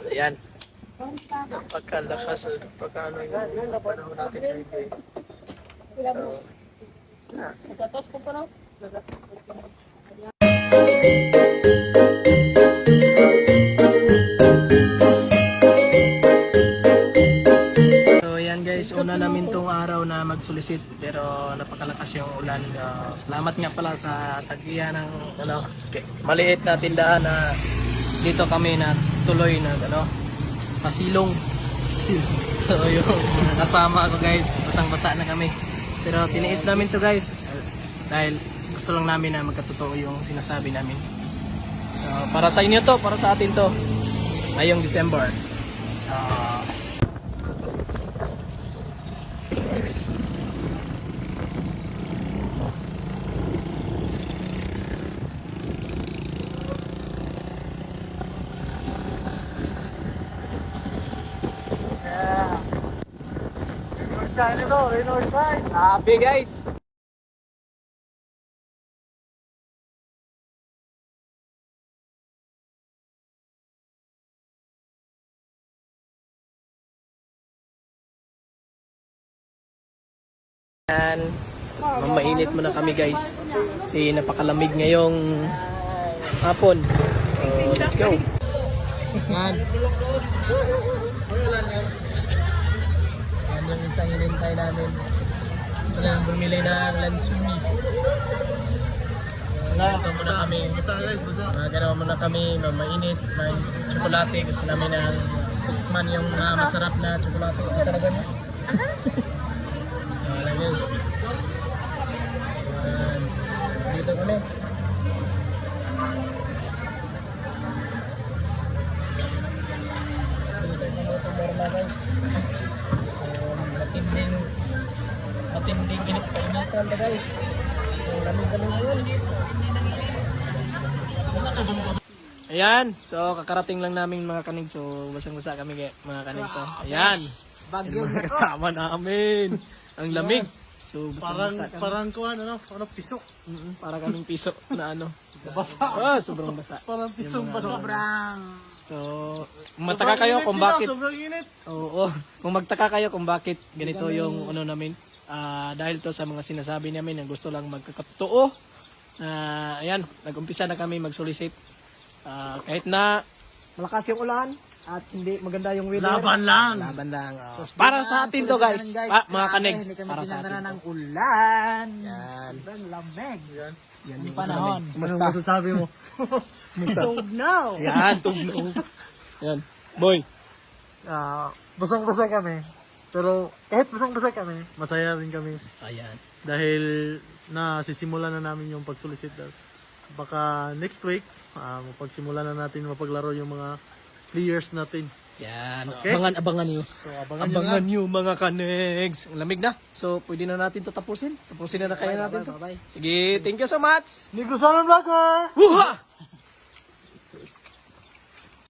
Ayan. Napakalakas at napakano yung panahon natin ngayon, guys. So ayan guys, una namin tong araw na magsolicit pero napakalakas yung ulan. Salamat nga pala sa tagihan ng maliit na tindahan na dito kami na tuloy na pasilong. So yung kasama ko guys, basang-basa na kami. Pero tiniis namin to guys dahil gusto lang namin na magkatotoo yung sinasabi namin. So para sa inyo to, para sa atin to ngayong December. Happy guys! Yan, mamainit muna kami guys kasi napakalamig ngayong hapon. So let's go. Yan. Yan yung isang hinintay namin. Gusto na bumili ng lansunis. Ito muna kami. Ganawa muna kami, mamainit, may tsokolate. Gusto namin ng tikman yung masarap na tsokolate. Masarap niya? Dito ko na. So matinding init-painitan na guys. So lamig-lamig yun. Ayan, so kakarating lang namin mga kanig. So basang-basa kami mga kanig. So ayan, yung mga kasama namin. Ang lamig. So parang kuan ano piso. Para kaming piso na basa. Sobrang basa. Parang pisong sobrang. So, kung magtaka kayo kung bakit sobrang init. Oo, kung magtaka kayo kung bakit ganito yung namin, dahil to sa mga sinasabi namin na gusto lang magkakatotoo. Ayan, nag-umpisa na kami mag-solicit. Kahit na malakas yung ulan at hindi maganda yung weather. Laban lang. Para sa atin to guys. Mga kanegs, para sa atin. Ng ulan. Yan. Sobrang lamig. Yan yung Panahon. Ano masasabi mo? Tugnaw. Yan, tugnaw. Yan. Boy. Basang-basa kami. Pero kahit basang-basa kami, masaya rin kami. Ayan. Dahil sisimulan na namin yung pag-solicit. Baka next week, mapagsimulan na natin mapaglaro yung mga players natin. Yan. Okay. Abangan nyo. So, Abangan nyo mga kanegs. Ang lamig na. So, pwede na natin to tapusin. Tapusin na kaya natin to. Bye. Sige, thank you so much. Negro Sana Vlogger! Wuha!